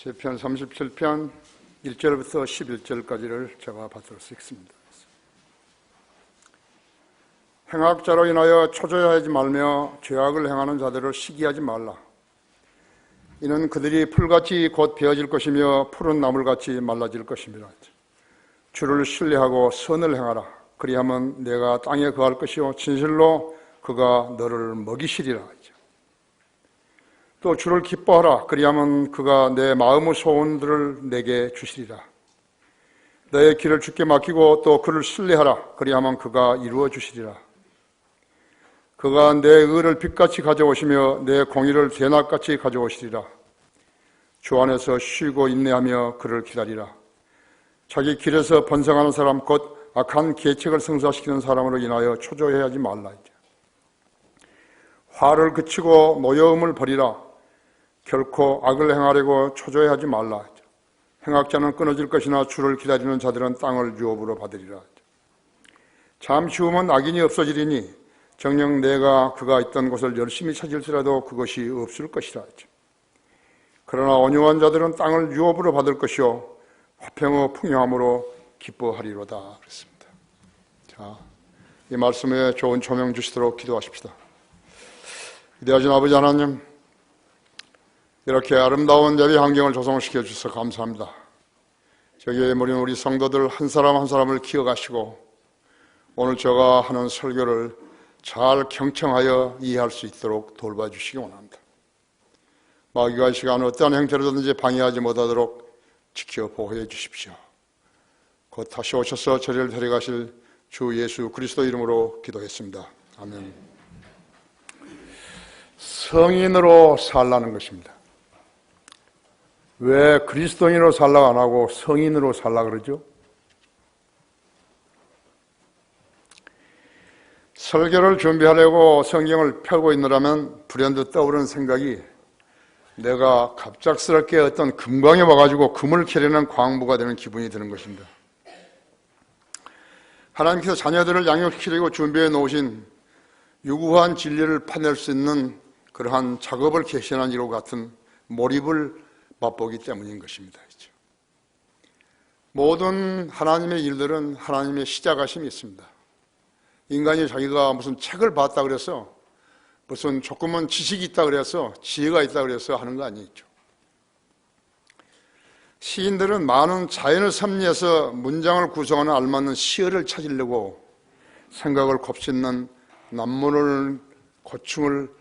시편 37편 1절부터 11절까지를 제가 받도록 하겠습니다. 행악자로 인하여 초조해하지 말며 죄악을 행하는 자들을 시기하지 말라. 이는 그들이 풀같이 곧 베어질 것이며 푸른 나물같이 말라질 것입니다. 주를 신뢰하고 선을 행하라. 그리하면 내가 땅에 거할 것이요 진실로 그가 너를 먹이시리라. 또 주를 기뻐하라. 그리하면 그가 내 마음의 소원들을 내게 주시리라. 너의 길을 주께 맡기고 또 그를 신뢰하라. 그리하면 그가 이루어 주시리라. 그가 내 의를 빛같이 가져오시며 내 공의를 대낮같이 가져오시리라. 주 안에서 쉬고 인내하며 그를 기다리라. 자기 길에서 번성하는 사람 곧 악한 계책을 성사시키는 사람으로 인하여 초조해하지 말라. 화를 그치고 노여움을 버리라. 결코 악을 행하려고 초조해하지 말라. 행악자는 끊어질 것이나 주를 기다리는 자들은 땅을 유업으로 받으리라. 잠시 후면 악인이 없어지리니 정녕 내가 그가 있던 곳을 열심히 찾을지라도 그것이 없을 것이라. 그러나 온유한 자들은 땅을 유업으로 받을 것이요 화평의 풍요함으로 기뻐하리로다. 그랬습니다. 자, 이 말씀에 좋은 조명 주시도록 기도하십시다. 위대하신 아버지 하나님, 이렇게 아름다운 예배 환경을 조성시켜 주셔서 감사합니다. 저기에 모인 우리 성도들 한 사람 한 사람을 기억하시고 오늘 제가 하는 설교를 잘 경청하여 이해할 수 있도록 돌봐주시기 원합니다. 마귀가 이 시간 어떠한 형태로든지 방해하지 못하도록 지켜 보호해 주십시오. 곧 다시 오셔서 저희를 데려가실 주 예수 그리스도 이름으로 기도했습니다. 아멘. 성인으로 살라는 것입니다. 왜 그리스도인으로 살라고 안 하고 성인으로 살라 그러죠? 설교를 준비하려고 성경을 펴고 있느라면 불현듯 떠오르는 생각이 내가 갑작스럽게 어떤 금광에 와가지고 금을 캐려는 광부가 되는 기분이 드는 것입니다. 하나님께서 자녀들을 양육시키려고 준비해 놓으신 유구한 진리를 파낼 수 있는 그러한 작업을 개시한 이로 같은 몰입을 맛보기 때문인 것입니다. 모든 하나님의 일들은 하나님의 시작하심이 있습니다. 인간이 자기가 무슨 책을 봤다 그래서 무슨 조금은 지식이 있다 그래서 지혜가 있다 그래서 하는 거 아니죠. 시인들은 많은 자연을 섭리해서 문장을 구성하는 알맞는 시어를 찾으려고 생각을 곱씹는 남문을 고충을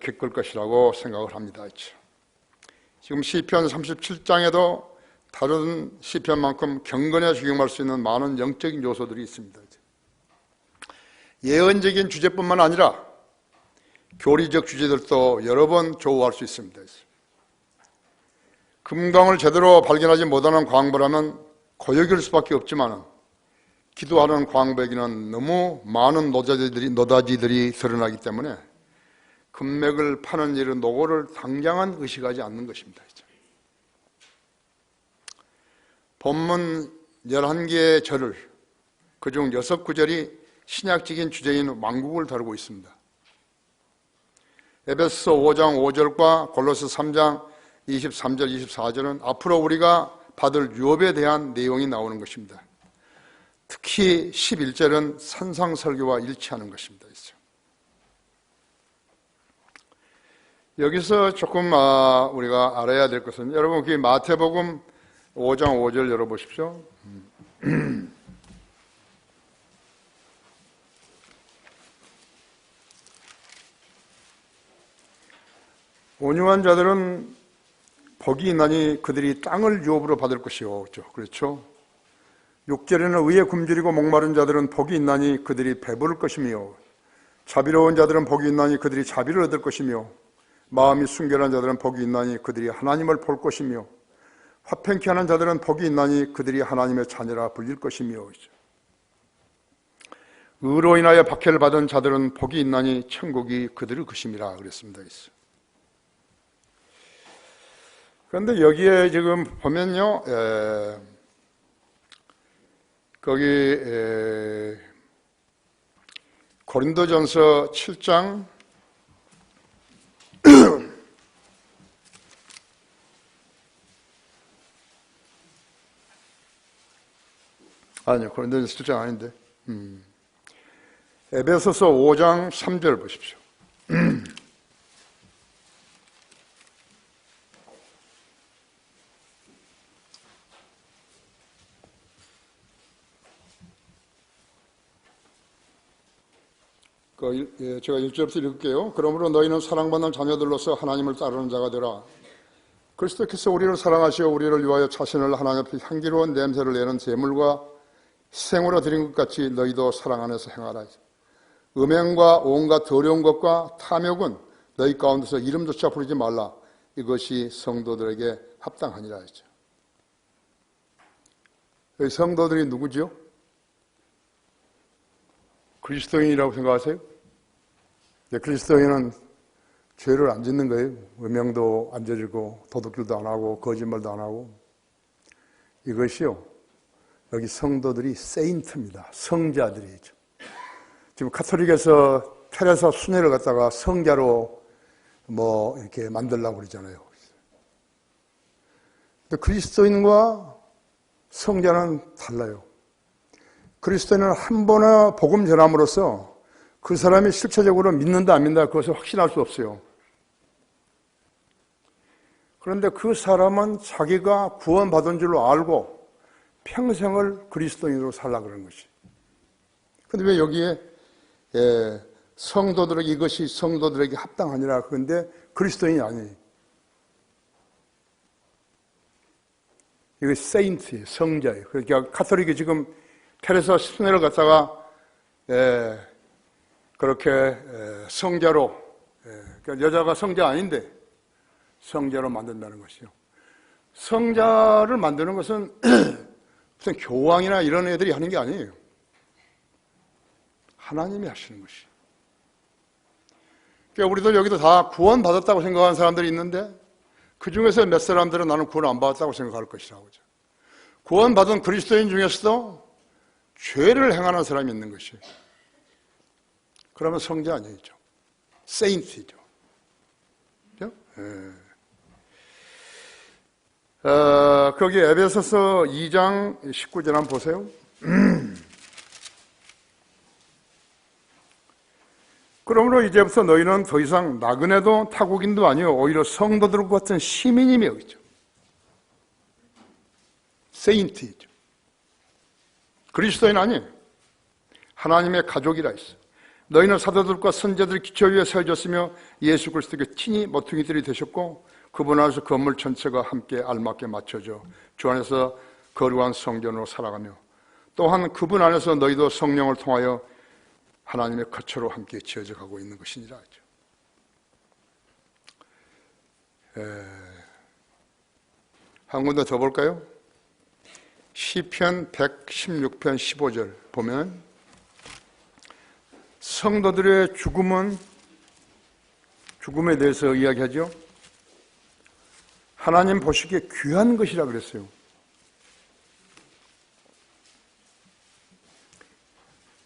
겪을 것이라고 생각을 합니다. 지금 시편 37장에도 다른 시편만큼 경건에 적용할 수 있는 많은 영적인 요소들이 있습니다. 예언적인 주제뿐만 아니라 교리적 주제들도 여러 번 조우할 수 있습니다. 금강을 제대로 발견하지 못하는 광부라면 고역일 수밖에 없지만 기도하는 광부에게는 너무 많은 노다지들이 드러나기 때문에 금맥을 파는 일은 노고를 당장은 의식하지 않는 것입니다. 본문 11개의 절을 그중 6구절이 신약적인 주제인 왕국을 다루고 있습니다. 에베소서 5장 5절과 골로새 3장 23절 24절은 앞으로 우리가 받을 유업에 대한 내용이 나오는 것입니다. 특히 11절은 산상설교와 일치하는 것입니다. 여기서 조금 우리가 알아야 될 것은, 여러분 그 마태복음 5장 5절 열어보십시오. 온유한 자들은 복이 있나니 그들이 땅을 유업으로 받을 것이요. 그렇죠? 6절에는 의에 굶주리고 목마른 자들은 복이 있나니 그들이 배부를 것이며, 자비로운 자들은 복이 있나니 그들이 자비를 얻을 것이며, 마음이 순결한 자들은 복이 있나니 그들이 하나님을 볼 것이며, 화평케 하는 자들은 복이 있나니 그들이 하나님의 자녀라 불릴 것이며, 의로 인하여 박해를 받은 자들은 복이 있나니 천국이 그들의 것임이라 그랬습니다. 그런데 여기에 지금 보면요, 거기 고린도전서 7장 아니요, 고린도전서 7장 아닌데. 에베소서 5장 3절 보십시오. 제가 1절부터 읽을게요. 그러므로 너희는 사랑받는 자녀들로서 하나님을 따르는 자가 되라. 그리스도께서 우리를 사랑하시어 우리를 위하여 자신을 하나님 앞에 향기로운 냄새를 내는 제물과 희생으로 드린 것 같이 너희도 사랑 안에서 행하라. 음행과 온갖 더러운 것과 탐욕은 너희 가운데서 이름조차 부르지 말라. 이것이 성도들에게 합당하니라 했죠. 여기 성도들이 누구죠? 그리스도인이라고 생각하세요? 그리스도인은 죄를 안 짓는 거예요. 음행도 안 저지르고 도둑질도 안 하고 거짓말도 안 하고. 이것이요, 여기 성도들이 세인트입니다. 성자들이죠. 지금 카톨릭에서 테레사 수녀를 갖다가 성자로 이렇게 만들려고 그러잖아요. 근데 그리스도인과 성자는 달라요. 그리스도인은 한 번에 복음 전함으로써 그 사람이 실체적으로 믿는다 안 믿는다 그것을 확신할 수 없어요. 그런데 그 사람은 자기가 구원받은 줄로 알고 평생을 그리스도인으로 살라 그러는 것이. 그런데 왜 여기에 성도들에게 이것이 성도들에게 합당하니라 그런데 그리스도인이 아니에요. 이거 세인트예요. 성자예요. 그러니까 카톨릭이 지금 테레사 수녀를 갖다가 그렇게 성자로, 그러니까 여자가 성자 아닌데 성자로 만든다는 것이요. 성자를 만드는 것은 무슨 교황이나 이런 애들이 하는 게 아니에요. 하나님이 하시는 것이. 그러니까 우리도 여기도 다 구원받았다고 생각하는 사람들이 있는데 그 중에서 몇 사람들은 나는 구원 안 받았다고 생각할 것이라고 하죠. 구원받은 그리스도인 중에서도 죄를 행하는 사람이 있는 것이에요. 그러면 성자 아니죠. 세인트이죠. 그죠? 거기 에베소서 2장 19절 한번 보세요. 그러므로 이제부터 너희는 더 이상 나그네도 타국인도 아니요 오히려 성도들과 같은 시민임이 여기죠. 세인트이죠. 그리스도인 아니에요. 하나님의 가족이라 했어요. 너희는 사도들과 선제들의 기초 위에 세워졌으며 예수 그리스도께 친히 모퉁이들이 되셨고 그분 안에서 건물 전체가 함께 알맞게 맞춰져 주 안에서 거룩한 성전으로 살아가며 또한 그분 안에서 너희도 성령을 통하여 하나님의 거처로 함께 지어져 가고 있는 것이니라 하죠. 한 군데 더 볼까요? 시편 116편 15절 보면 성도들의 죽음에 대해서 이야기하죠. 하나님 보시기에 귀한 것이라 그랬어요.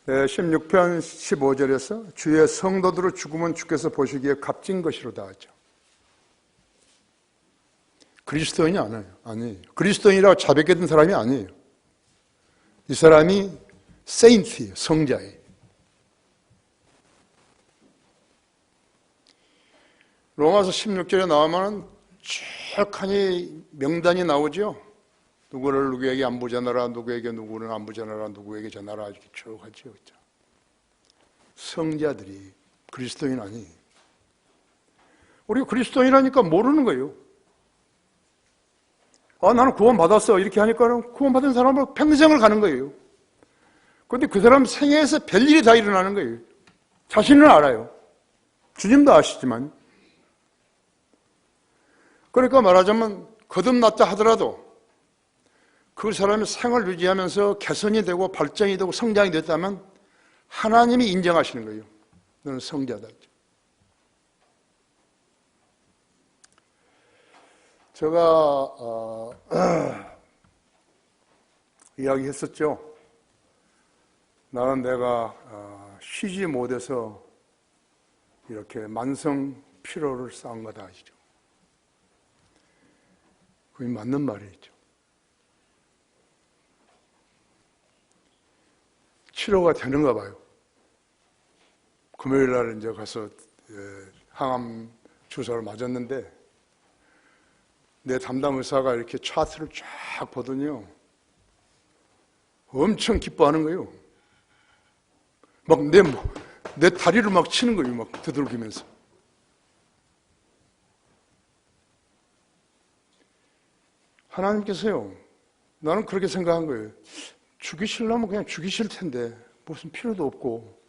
네, 16편 15절에서 주의 성도들의 죽음은 주께서 보시기에 값진 것이로다 하죠. 그리스도인이 아니에요. 그리스도인이라고 자백해 둔 사람이 아니에요. 이 사람이 세인트예요. 성자예요. 로마서 16절에 나오면 쭉 명단이 나오죠. 누구를 누구에게 안부 전하라, 누구에게 누구는 안부 전하라, 누구에게 전하라 이렇게 쭉 하죠. 성자들이 그리스도인 아니에요. 우리가 그리스도인이라니까 모르는 거예요. 나는 구원받았어 이렇게 하니까 구원받은 사람은 평생을 가는 거예요. 그런데 그 사람 생애에서 별일이 다 일어나는 거예요. 자신은 알아요. 주님도 아시지만. 그러니까 말하자면 거듭났다 하더라도 그 사람이 생을 유지하면서 개선이 되고 발전이 되고 성장이 됐다면 하나님이 인정하시는 거예요. 너는 성자다. 제가 이야기했었죠. 나는 내가 쉬지 못해서 이렇게 만성 피로를 쌓은 거다 하시죠. 그게 맞는 말이죠. 치료가 되는가 봐요. 금요일 날 이제 가서 항암 주사를 맞았는데 내 담당 의사가 이렇게 차트를 쫙 보더니요. 엄청 기뻐하는 거예요. 막 내 다리를 막 치는 거예요. 막 두들기면서. 하나님께서요. 나는 그렇게 생각한 거예요. 죽이시려면 그냥 죽이실 텐데 무슨 필요도 없고.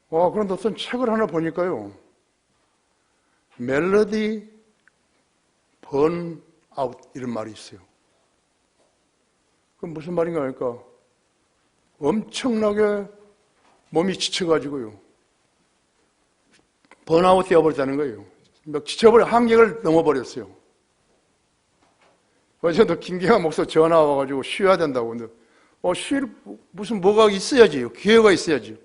그런데 어떤 책을 하나 보니까요. 멜로디 번아웃 이런 말이 있어요. 그건 무슨 말인가 하니까 엄청나게 몸이 지쳐가지고요. 번아웃 되어버렸다는 거예요. 막 지쳐버려 한계를 넘어버렸어요. 어제도 김기화 목사 전화 와가지고 쉬어야 된다고. 근데 쉴 무슨 뭐가 있어야지. 기회가 있어야지.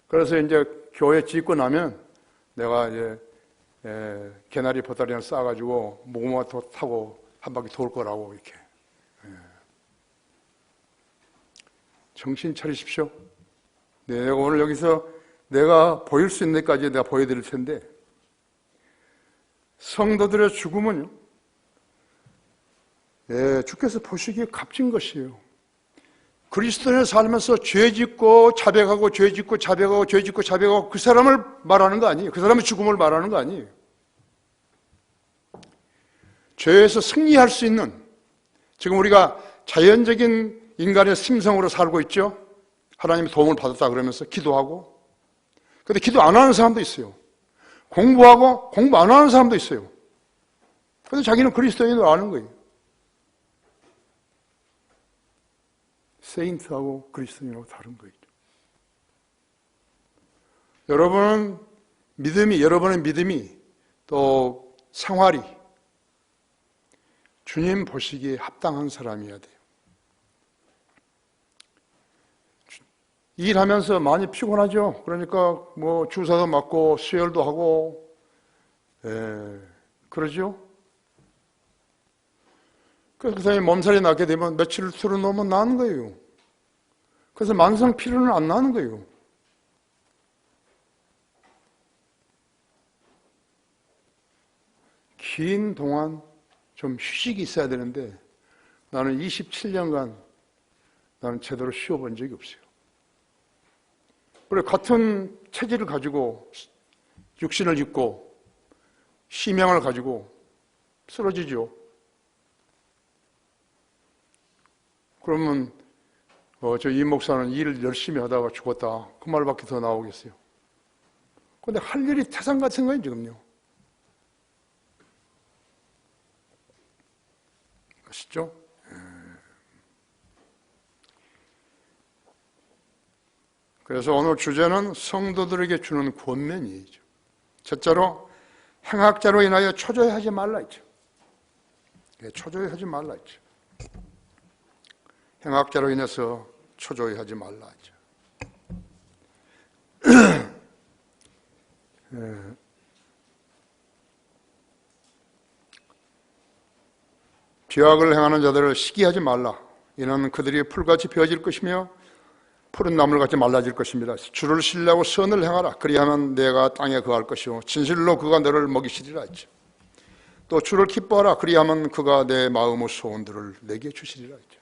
그래서 이제 교회 짓고 나면 내가 이제 개나리 보따리를 싸가지고 무궁화 타고 한 바퀴 돌 거라고 이렇게. 정신 차리십시오. 내가 오늘 여기서 내가 보일 수 있는 데까지 내가 보여드릴 텐데 성도들의 죽음은요. 주께서 보시기에 값진 것이에요. 그리스도인을 살면서 죄짓고 자백하고 죄짓고 자백하고 죄짓고 자백하고 그 사람을 말하는 거 아니에요. 그 사람의 죽음을 말하는 거 아니에요. 죄에서 승리할 수 있는 지금 우리가 자연적인 인간의 심성으로 살고 있죠. 하나님의 도움을 받았다 그러면서 기도하고 근데 기도 안 하는 사람도 있어요. 공부하고 공부 안 하는 사람도 있어요. 근데 자기는 그리스도인을 아는 거예요. 세인트하고 그리스도인하고 다른 거예요. 여러분의 믿음이 또 생활이 주님 보시기에 합당한 사람이어야 돼요. 일하면서 많이 피곤하죠. 그러니까 뭐 주사도 맞고 수혈도 하고 그러죠. 그래서 그 사람이 몸살이 나게 되면 며칠 틀어놓으면 나는 거예요. 그래서 만성 피로는 안 나는 거예요. 긴 동안 좀 휴식이 있어야 되는데 나는 27년간 나는 제대로 쉬어본 적이 없어요. 그래 같은 체질을 가지고 육신을 입고 심형을 가지고 쓰러지죠. 그러면 저 이 목사는 일을 열심히 하다가 죽었다. 그 말밖에 더 나오겠어요. 근데 할 일이 태산 같은 거예요, 지금요. 아시죠? 그래서 오늘 주제는 성도들에게 주는 권면이죠. 첫째로 행악자로 인하여 초조해하지 말라 했죠. 초조해하지 말라 했죠. 행악자로 인해서 초조해하지 말라 했죠. 비악을 행하는 자들을 시기하지 말라. 이는 그들이 풀같이 베어질 것이며 푸른 나물같이 말라질 것입니다. 주를 신뢰하고 선을 행하라. 그리하면 내가 땅에 거할 것이요 진실로 그가 너를 먹이시리라 했죠. 또 주를 기뻐하라. 그리하면 그가 내 마음의 소원들을 내게 주시리라 했죠.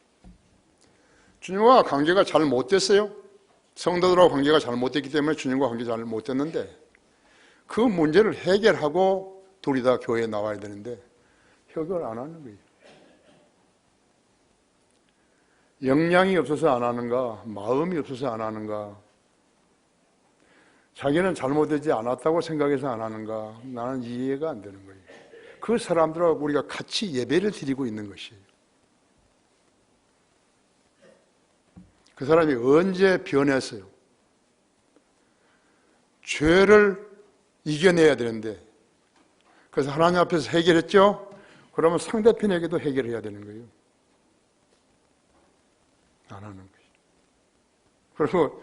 주님과 관계가 잘 못됐어요. 성도들하고 관계가 잘 못됐기 때문에 주님과 관계가 잘 못됐는데 그 문제를 해결하고 둘이 다 교회에 나와야 되는데 해결 안 하는 거예요. 역량이 없어서 안 하는가, 마음이 없어서 안 하는가, 자기는 잘못되지 않았다고 생각해서 안 하는가, 나는 이해가 안 되는 거예요. 그 사람들하고 우리가 같이 예배를 드리고 있는 것이에요. 그 사람이 언제 변했어요? 죄를 이겨내야 되는데, 그래서 하나님 앞에서 해결했죠? 그러면 상대편에게도 해결해야 되는 거예요. 안 하는 거예요. 그리고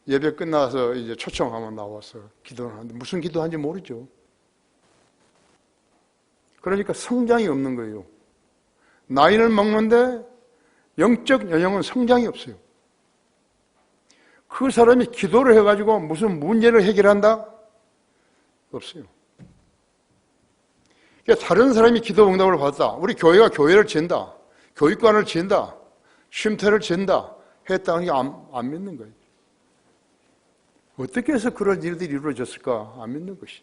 예배 끝나서 이제 초청하면 나와서 기도를 하는데 무슨 기도하는지 모르죠. 그러니까 성장이 없는 거예요. 나이를 먹는데 영적 연령은 성장이 없어요. 그 사람이 기도를 해가지고 무슨 문제를 해결한다? 없어요. 그러니까 다른 사람이 기도 응답을 받았다. 우리 교회가 교회를 지은다. 교육관을 지은다. 쉼터를 지은다. 했다는 게 안 믿는 거예요. 어떻게 해서 그런 일들이 이루어졌을까? 안 믿는 것이.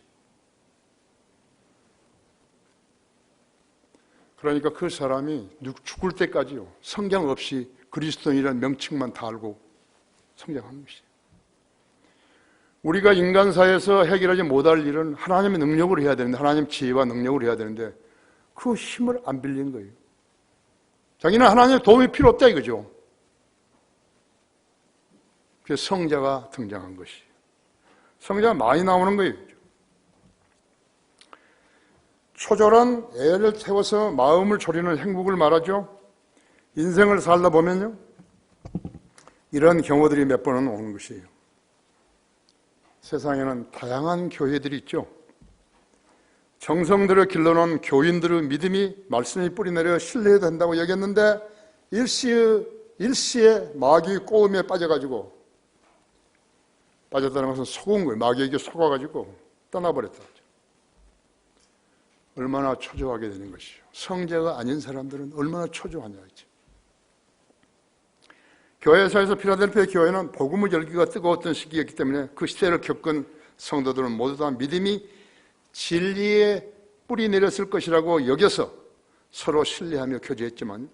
그러니까 그 사람이 죽을 때까지요. 성장 없이 그리스도인이라는 명칭만 달고 성장하는 것이에요. 우리가 인간사에서 해결하지 못할 일은 하나님의 능력으로 해야 되는데, 하나님 지혜와 능력으로 해야 되는데 그 힘을 안 빌린 거예요. 자기는 하나님의 도움이 필요 없다 이거죠. 그래서 성자가 등장한 것이에요. 성자가 많이 나오는 거예요. 초절한 애를 태워서 마음을 졸이는 행복을 말하죠. 인생을 살다 보면요, 이런 경우들이 몇 번은 오는 것이에요. 세상에는 다양한 교회들이 있죠. 정성들을 길러놓은 교인들의 믿음이 말씀이 뿌리내려 신뢰된다고 여겼는데 일시에 마귀 꼬음에 빠졌다는 것은 속은 거예요. 마귀에게 속아가지고 떠나버렸다. 얼마나 초조하게 되는 것이죠. 성자가 아닌 사람들은 얼마나 초조하냐. 교회사에서 필라델피아 교회는 복음의 열기가 뜨거웠던 시기였기 때문에 그 시대를 겪은 성도들은 모두 다 믿음이 진리에 뿌리 내렸을 것이라고 여겨서 서로 신뢰하며 교제했지만,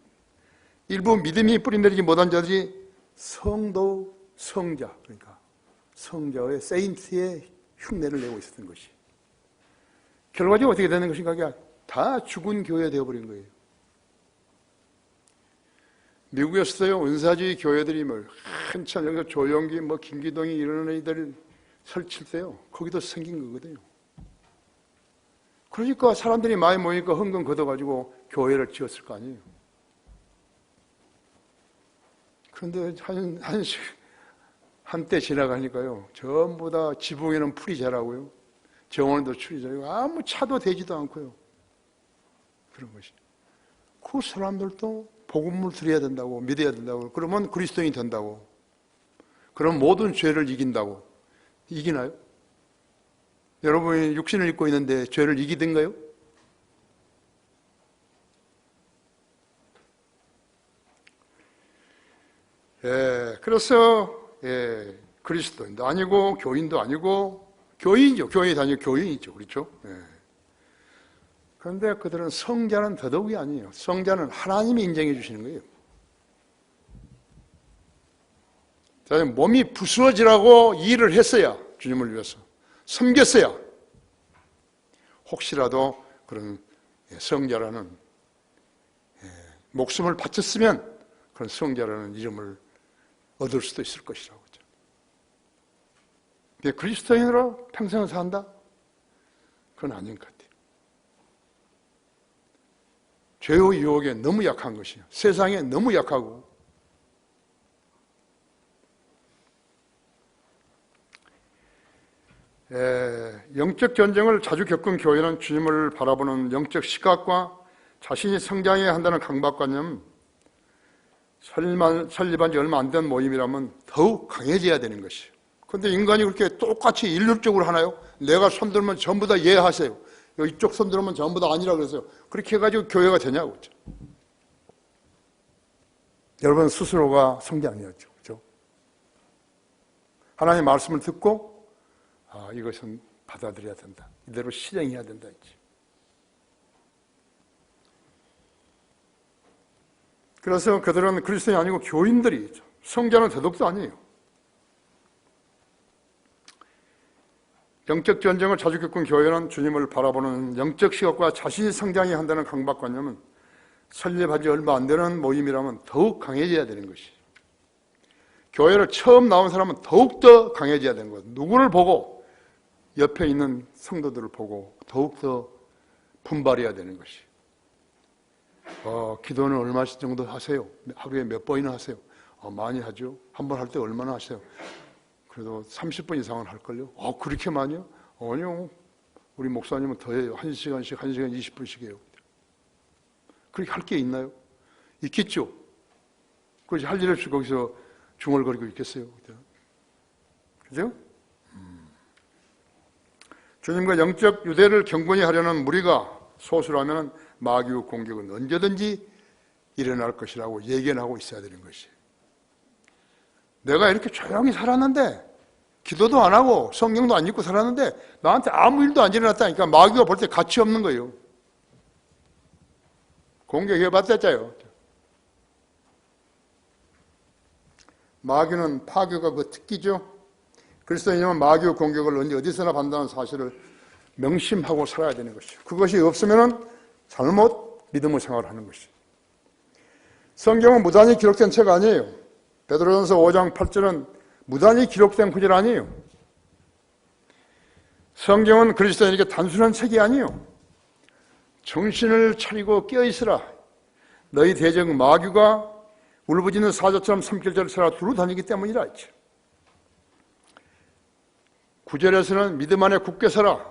일부 믿음이 뿌리 내리지 못한 자들이 성도, 성자, 그러니까 성자의 세인트의 흉내를 내고 있었던 것이, 결과적으로 어떻게 되는 것인가? 다 죽은 교회가 되어버린 거예요. 미국에서도요, 은사주의 교회들이 한참 여기서 조용기, 김기동이 이런 애들 설칠 때요, 거기도 생긴 거거든요. 그러니까 사람들이 많이 모이니까 흥금 걷어가지고 교회를 지었을 거 아니에요. 그런데 한때 지나가니까요, 전부 다 지붕에는 풀이 자라고요, 정원에도 풀이 자라고, 아무 차도 되지도 않고요. 그런 것이. 그 사람들도 복음을 드려야 된다고, 믿어야 된다고, 그러면 그리스도인이 된다고, 그럼 모든 죄를 이긴다고. 이기나요? 여러분이 육신을 입고 있는데 죄를 이기든가요? 그래서 그리스도인도 아니고 교인도 아니고, 교인이죠. 교회에 다니고 교인이죠. 그렇죠? 그런데 그들은 성자는 더더욱이 아니에요. 성자는 하나님이 인정해 주시는 거예요. 자, 몸이 부수어지라고 일을 했어야, 주님을 위해서 섬겼어야, 혹시라도 그런 성자라는, 목숨을 바쳤으면 그런 성자라는 이름을 얻을 수도 있을 것이라고. 그리스도인으로 평생을 산다? 그건 아닌 것 같아요. 죄의 유혹에 너무 약한 것이에요. 세상에 너무 약하고. 영적 전쟁을 자주 겪은 교회는 주님을 바라보는 영적 시각과 자신이 성장해야 한다는 강박관념, 설립한 지 얼마 안 된 모임이라면 더욱 강해져야 되는 것이에요. 그런데 인간이 그렇게 똑같이 일률적으로 하나요? 내가 손들면 전부 다 예 하세요. 이쪽 손들면 전부 다 아니라 그랬어요. 그렇게 해가지고 교회가 되냐고. 여러분 스스로가 성장이었죠. 그렇죠? 하나님의 말씀을 듣고, 이것은 받아들여야 된다. 이대로 실행해야 된다. 그래서 그들은 그리스도인이 아니고 교인들이죠. 성자는 더더욱도 아니에요. 영적 전쟁을 자주 겪은 교회는 주님을 바라보는 영적 시각과 자신이 성장해야 한다는 강박관념은 설립한 지 얼마 안 되는 모임이라면 더욱 강해져야 되는 것이. 교회를 처음 나온 사람은 더욱더 강해져야 되는 거예요. 누구를 보고, 옆에 있는 성도들을 보고 더욱더 분발해야 되는 것이. 기도는 얼마 정도 하세요? 하루에 몇 번이나 하세요? 많이 하죠. 한 번 할 때 얼마나 하세요? 그래도 30분 이상은 할걸요? 그렇게 많이요? 아니요. 우리 목사님은 더 해요. 1시간 20분씩 해요. 그렇게 할 게 있나요? 있겠죠. 그것이 할 일 없이 거기서 중얼거리고 있겠어요. 그죠? 주님과 영적 유대를 경건히 하려는 무리가 소수라면 마귀의 공격은 언제든지 일어날 것이라고 예견하고 있어야 되는 것이에요. 내가 이렇게 조용히 살았는데, 기도도 안 하고 성경도 안 읽고 살았는데 나한테 아무 일도 안 일어났다니까 마귀가 볼 때 가치 없는 거예요. 공격해봤댔자요. 마귀는 파괴가 그 특기죠. 그리스도인은 마귀의 공격을 언제 어디서나 받는다는 사실을 명심하고 살아야 되는 것이죠. 그것이 없으면 잘못 믿음의 생활을 하는 것이죠. 성경은 무단히 기록된 책 아니에요. 베드로전서 5장 8절은 무단히 기록된 구절 아니에요. 성경은 그리스도인에게 단순한 책이 아니에요. 정신을 차리고 깨어있으라. 너희 대적 마귀가 울부짖는 사자처럼 삼킬자를 찾아 두루 다니기 때문이라 했죠. 9절에서는 믿음 안에 굳게 서라.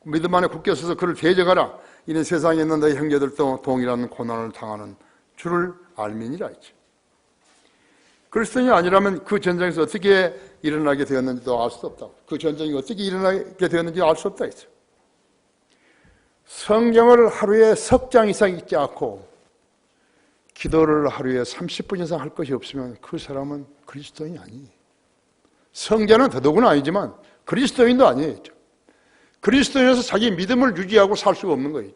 믿음 안에 굳게 서서 그를 대적하라. 이는 세상에 있는 너희 형제들도 동일한 고난을 당하는 줄을 알미니라 했죠. 그리스도인이 아니라면 그 전쟁에서 어떻게 일어나게 되었는지도 알 수 없다. 그 전쟁이 어떻게 일어나게 되었는지 알 수 없다 했죠. 성경을 하루에 석 장 이상 읽지 않고 기도를 하루에 30분 이상 할 것이 없으면 그 사람은 그리스도인이 아니에요. 성자는 더더구나 아니지만 그리스도인도 아니에요. 그리스도인에서 자기 믿음을 유지하고 살 수가 없는 거예요.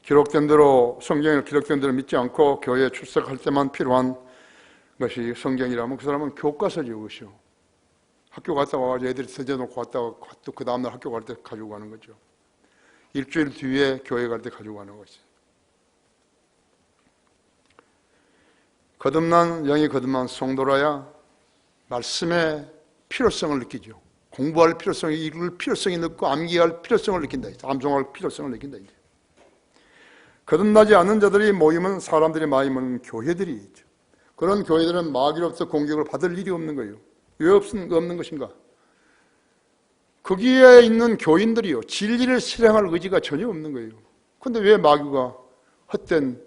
기록된 대로 성경에 기록된 대로 믿지 않고 교회에 출석할 때만 필요한 것이 성경이라면 그 사람은 교과서죠. 그것이요. 학교 갔다 와가지고 애들이 서재놓고 왔다가 또 그 다음날 학교 갈 때 가지고 가는 거죠. 일주일 뒤에 교회 갈 때 가지고 가는 것이. 거듭난 영이 거듭난 성도라야 말씀의 필요성을 느끼죠. 공부할 필요성이, 읽을 필요성이 느끼고 암기할 필요성을 느낀다. 암송할 필요성을 느낀다. 거듭나지 않는 자들이 모이면 사람들이 많이 모이는 교회들이 있죠. 그런 교회들은 마귀로부터 공격을 받을 일이 없는 거예요. 왜 없는 것인가? 거기에 있는 교인들이요, 진리를 실행할 의지가 전혀 없는 거예요. 그런데 왜 마귀가 헛된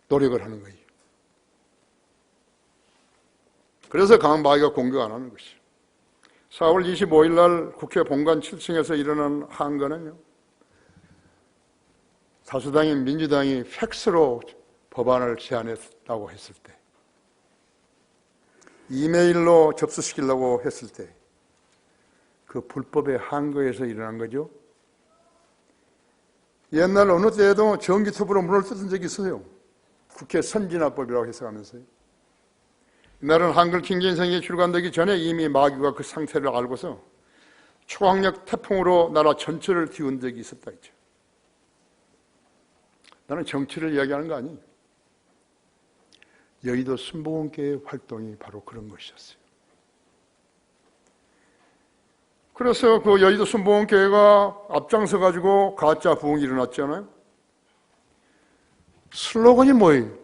노력을 하는 거예요? 그래서 강한 마귀가 공격 안 하는 것이죠. 4월 25일 날 국회 본관 7층에서 일어난 항거는요, 다수당인 민주당이 팩스로 법안을 제안했다고 했을 때, 이메일로 접수시키려고 했을 때, 그 불법의 항거에서 일어난 거죠. 옛날 어느 때에도 전기톱으로 문을 뜯은 적이 있어요. 국회 선진화법이라고 해석하면서요. 이날은 한글 킹젠성이 출간되기 전에 이미 마귀가 그 상태를 알고서 초강력 태풍으로 나라 전체를 띄운 적이 있었다 했죠. 나는 정치를 이야기하는 거 아니에요. 여의도 순복음교회 활동이 바로 그런 것이었어요. 그래서 그 여의도 순복음교회가 앞장서 가지고 가짜 부흥이 일어났잖아요. 슬로건이 뭐예요?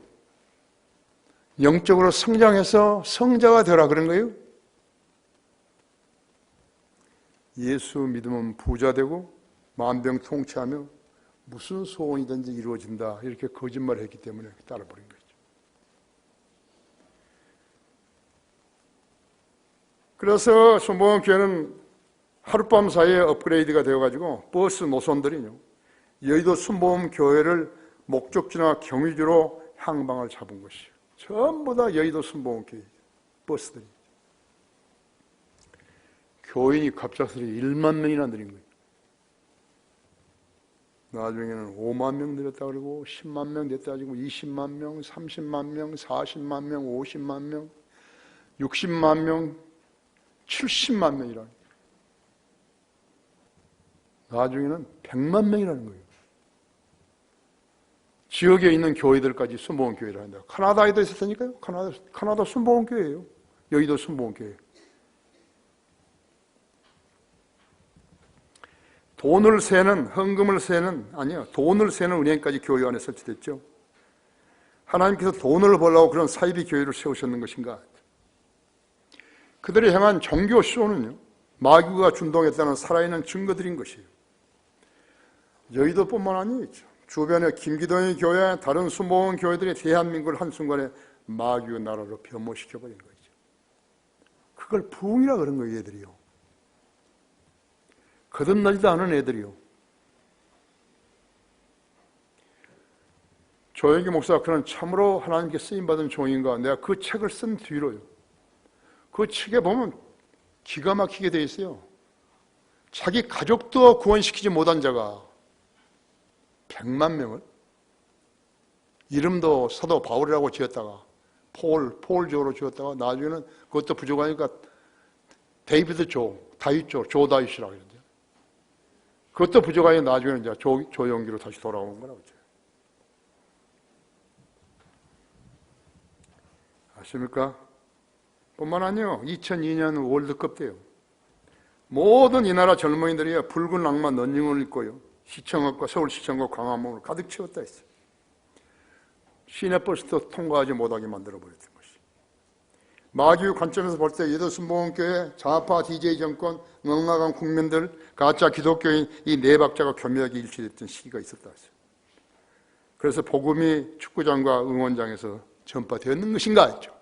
영적으로 성장해서 성자가 되라 그런 거예요. 예수 믿으면 부자 되고 만병통치하며 무슨 소원이든지 이루어진다, 이렇게 거짓말을 했기 때문에 따라버린 거죠. 그래서 순복음교회는 하룻밤 사이에 업그레이드가 되어가지고 버스 노선들이요, 여의도 순복음교회를 목적지나 경유지로 향방을 잡은 것이요. 전부 다 여의도 순복음교회 버스들이. 교인이 갑작스레 1만 명이나 늘린 거예요. 나중에는 5만 명 늘었다 그러고 10만 명 됐다 그러고 20만 명, 30만 명, 40만 명, 50만 명, 60만 명, 70만 명이라는 거예요. 나중에는 100만 명이라는 거예요. 지역에 있는 교회들까지 순복음교회를 한다. 카나다에도 있었으니까요. 카나다 순복음교회예요. 여의도 순복음교회. 돈을 세는, 헌금을 세는, 아니요, 돈을 세는 은행까지 교회 안에 설치됐죠. 하나님께서 돈을 벌려고 그런 사이비 교회를 세우셨는 것인가? 그들이 행한 종교 쇼는요, 마귀가 준동했다는 살아있는 증거들인 것이에요. 여의도뿐만 아니죠. 주변의 김기동의 교회, 다른 수모은 교회들이 대한민국을 한순간에 마귀의 나라로 변모시켜버린 거죠. 그걸 부흥이라 그런 거예요, 얘들이요. 거듭나지도 않은 애들이요. 조영기 목사가 그런 참으로 하나님께 쓰임받은 종인가, 내가 그 책을 쓴 뒤로요, 그 책에 보면 기가 막히게 돼 있어요. 자기 가족도 구원시키지 못한 자가 100만 명을, 이름도 사도 바울이라고 지었다가 폴조로 지었다가 나중에는 그것도 부족하니까 데이비드 다윗 다윗이라고 그러죠. 그것도 부족하니 나중에는 이제 조용기로 다시 돌아온 거라고 그러죠. 아십니까? 뿐만 아니요, 2002년 월드컵 때요, 모든 이 나라 젊은이들이 붉은 악마 런닝을 입고요, 시청역과 서울시청과 광화문을 가득 채웠다 했어요. 시내버스도 통과하지 못하게 만들어버렸던 것이. 마귀의 관점에서 볼 때 예도순복음교회, 좌파 DJ 정권, 넉나간 국민들, 가짜 기독교인 이 네 박자가 교묘하게 일치됐던 시기가 있었다 했어요. 그래서 복음이 축구장과 응원장에서 전파되었는 것인가 했죠.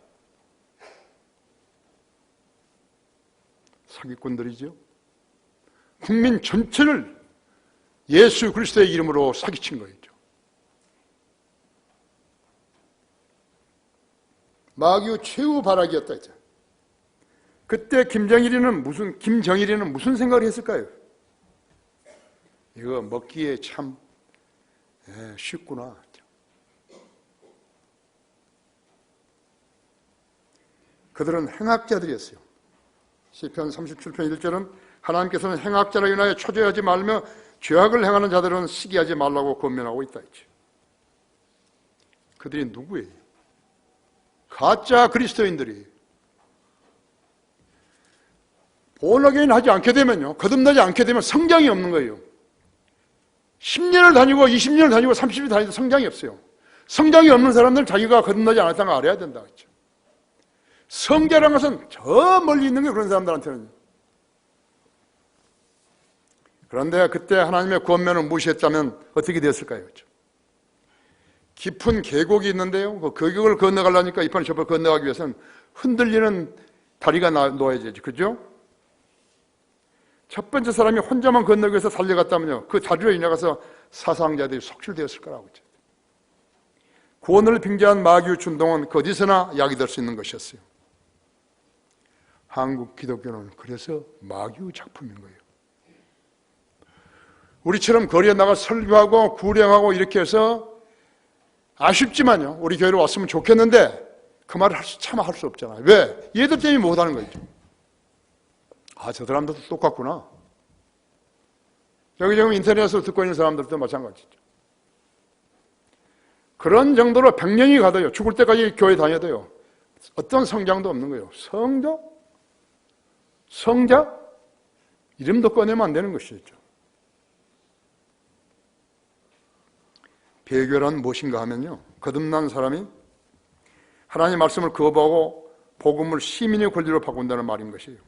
사기꾼들이죠. 국민 전체를 예수 그리스도의 이름으로 사기친 거였죠. 마귀의 최후 발악이었다 했죠. 그때 김정일이는 무슨 생각을 했을까요? 이거 먹기에 참 쉽구나. 그들은 행악자들이었어요. 시편 37편 1절은 하나님께서는 행악자로 인하여 초조해하지 말며 죄악을 행하는 자들은 시기하지 말라고 권면하고 있다 했죠. 그들이 누구예요? 가짜 그리스도인들이. 본어게인 하지 않게 되면요, 거듭나지 않게 되면 성장이 없는 거예요. 10년을 다니고 20년을 다니고 30년 다니도 성장이 없어요. 성장이 없는 사람들은 자기가 거듭나지 않았다는 걸 알아야 된다 했죠. 성자라는 것은 저 멀리 있는 게 그런 사람들한테는. 그런데 그때 하나님의 권면을 무시했다면 어떻게 되었을까요? 그렇죠? 깊은 계곡이 있는데요, 그 계곡을 건너가려니까 이판 저판 건너가기 위해서는 흔들리는 다리가 놓아야지, 그죠? 첫 번째 사람이 혼자만 건너기 위해서 달려갔다면요, 그 다리로 인해서 사상자들이 속출되었을 거라고 했죠. 구원을 빙자한 마귀의 준동은 그 어디서나 약이 될 수 있는 것이었어요. 한국 기독교는 그래서 마귀의 작품인 거예요. 우리처럼 거리에 나가 설교하고 구령하고 이렇게 해서 아쉽지만요, 우리 교회로 왔으면 좋겠는데 그 말을 차마 할 수 없잖아요. 왜? 얘들 때문에 못하는 거죠. 저 사람들도 똑같구나. 여기 지금 인터넷에서 듣고 있는 사람들도 마찬가지죠. 그런 정도로 100년이 가도요, 죽을 때까지 교회 다녀도요, 어떤 성장도 없는 거예요. 성자? 이름도 꺼내면 안 되는 것이죠. 배교란 무엇인가 하면요, 거듭난 사람이 하나님의 말씀을 거부하고 복음을 시민의 권리로 바꾼다는 말인 것이에요.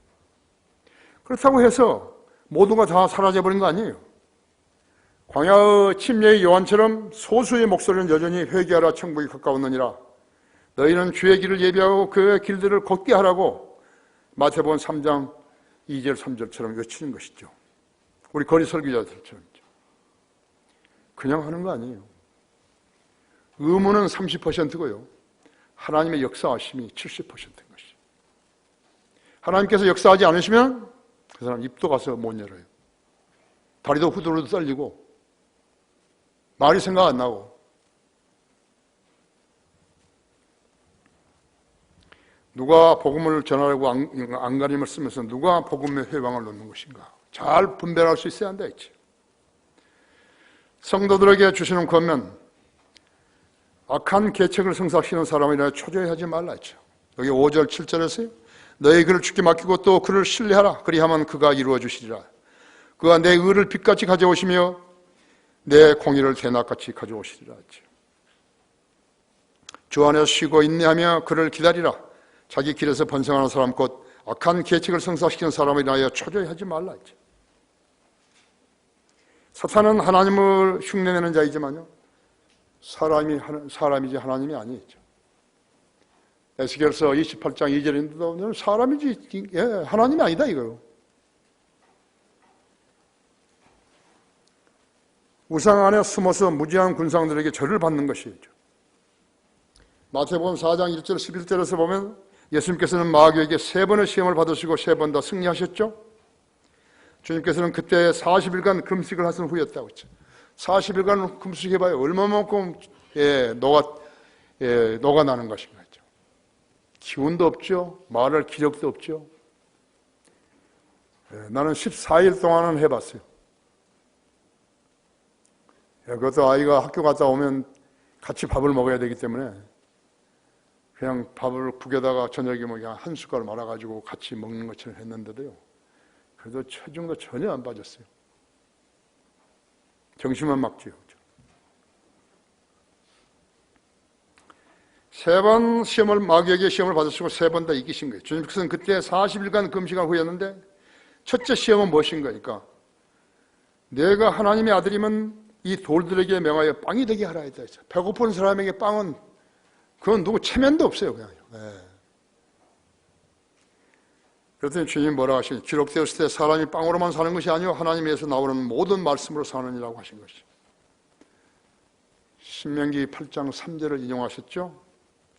그렇다고 해서 모두가 다 사라져버린 거 아니에요. 광야의 침례의 요한처럼 소수의 목소리는 여전히 회개하라 천국이 가까웠느니라, 너희는 주의 길을 예비하고 그의 길들을 곧게 하라고 마태복음 3장 2절 3절처럼 외치는 것이죠. 우리 거리 설교자들처럼. 그냥 하는 거 아니에요. 의무는 30%고요, 하나님의 역사하심이 70%인 것이죠. 하나님께서 역사하지 않으시면 그 사람 입도 가서 못 열어요. 다리도 후들후들 떨리고 말이 생각 안 나고. 누가 복음을 전하려고 안간힘을 쓰면서 누가 복음의 회방을 놓는 것인가, 잘 분별할 수 있어야 한다 했지. 성도들에게 주시는 권면, 악한 계책을 성사시키는 사람이라 초조해하지 말라 했죠. 여기 5절 7절에서요, 너희 그를 주께 맡기고 또 그를 신뢰하라. 그리하면 그가 이루어 주시리라. 그가 내 의를 빛같이 가져오시며 내 공의를 대낮같이 가져오시리라 했죠. 주 안에서 쉬고 인내하며 그를 기다리라. 자기 길에서 번성하는 사람 곧 악한 계책을 성사시키는 사람을 인하여 초조해하지 말라 했죠. 사탄은 하나님을 흉내내는 자이지만요, 사람이지 하나님이 아니죠. 에스겔서 28장 2절인데도 사람이지 하나님이 아니다 이거요. 우상 안에 숨어서 무지한 군상들에게 절을 받는 것이죠. 마태복음 4장 1절 11절에서 보면 예수님께서는 마귀에게 3번의 시험을 받으시고 3번 다 승리하셨죠. 주님께서는 그때 40일간 금식을 하신 후였다고 했죠. 40일간 금식해봐요. 얼마만큼 녹아 나는 것인가. 기운도 없죠. 말할 기력도 없죠. 나는 14일 동안은 해봤어요. 그것도 아이가 학교 갔다 오면 같이 밥을 먹어야 되기 때문에 그냥 밥을 국에다가 저녁에 그냥 한 숟갈 말아가지고 같이 먹는 것처럼 했는데도요, 그래도 체중도 전혀 안 빠졌어요. 정신만 막지요. 3번 시험을, 마귀에게 시험을 받으시고 3번 다 이기신 거예요. 주님께서는 그때 40일간 금식한 후였는데 첫째 시험은 무엇인 거니까? 내가 하나님의 아들이면 이 돌들에게 명하여 빵이 되게 하라 했다. 배고픈 사람에게 빵은 그건 누구 체면도 없어요. 그냥. 그랬더니 주님이 뭐라고 하시니? 기록되었을 때 사람이 빵으로만 사는 것이 아니요 하나님에서 나오는 모든 말씀으로 사느니라고 하신 것이죠. 신명기 8장 3절을 인용하셨죠.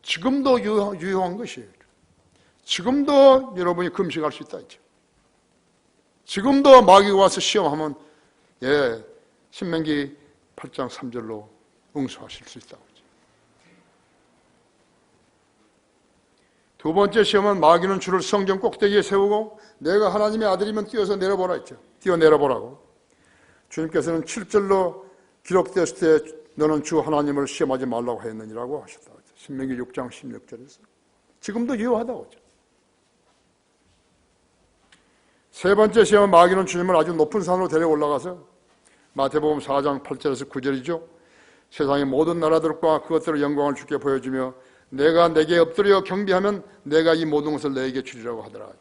지금도 유효한 것이에요. 지금도 여러분이 금식할 수 있다 했죠. 지금도 마귀가 와서 시험하면 신명기 8장 3절로 응수하실 수 있다고 했죠. 두 번째 시험은 마귀는 주를 성전 꼭대기에 세우고 내가 하나님의 아들이면 뛰어서 내려보라 했죠. 뛰어 내려보라고. 주님께서는 7절로 기록되었을 때 너는 주 하나님을 시험하지 말라고 했느니라고 하셨다고 했죠. 신명기 6장 16절에서. 지금도 유효하다고 했죠. 세 번째 시험은 마귀는 주님을 아주 높은 산으로 데려 올라가서 마태복음 4장 8절에서 9절이죠. 세상의 모든 나라들과 그것들의 영광을 주께 보여주며 내가 내게 엎드려 경배하면 내가 이 모든 것을 내게 주리라고 하더라.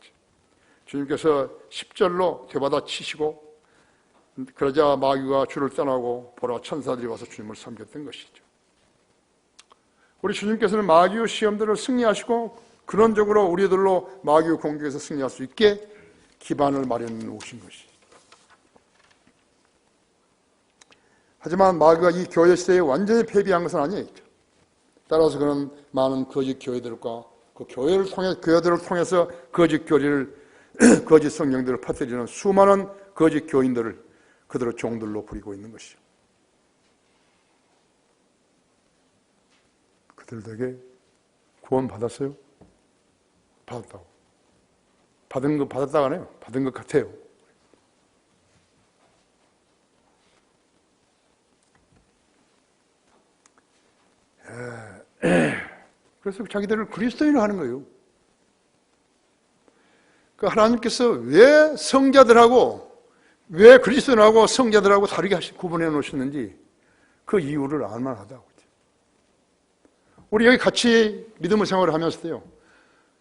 주님께서 10절로 되받아 치시고 그러자 마귀가 주를 떠나고 보라 천사들이 와서 주님을 섬겼던 것이죠. 우리 주님께서는 마귀의 시험들을 승리하시고 근원적으로 우리들로 마귀의 공격에서 승리할 수 있게 기반을 마련해 놓으신 것이죠. 하지만 마귀가 이 교회 시대에 완전히 패배한 것은 아니에요. 따라서 그는 많은 거짓 교회들과 그 교회들을 통해서 거짓 교리를, 거짓 성경들을 퍼뜨리는 수많은 거짓 교인들을 그들의 종들로 부리고 있는 것이죠. 그들에게 구원 받았어요? 받았다고. 받은 거 받았다가 아니에요. 받은 것 같아요. 그래서 자기들을 그리스도인을 하는 거예요. 그 하나님께서 왜 성자들하고 왜 그리스도인하고 성자들하고 다르게 구분해 놓으셨는지 그 이유를 알만 하다고. 우리 여기 같이 믿음의 생활을 하면서도요,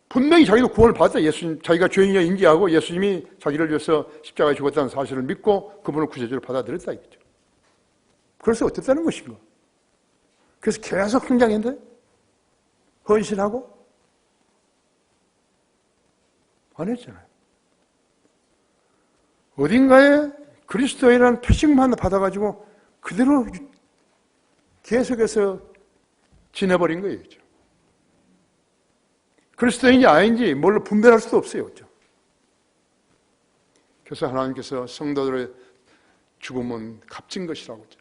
분명히 자기도 구원을 받았다. 예수님, 자기가 죄인이라 인지하고 예수님이 자기를 위해서 십자가에 죽었다는 사실을 믿고 그분을 구세주로 받아들였다 이거죠. 그래서 어땠다는 것인가? 그래서 계속 성장했는데 헌신하고 안 했잖아요. 어딘가에 그리스도인이라는 표식만 받아가지고 그대로 계속해서 지내버린 거예요. 그리스도인이 아닌지 뭘로 분별할 수도 없어요. 그래서 하나님께서 성도들의 죽음은 값진 것이라고 했죠.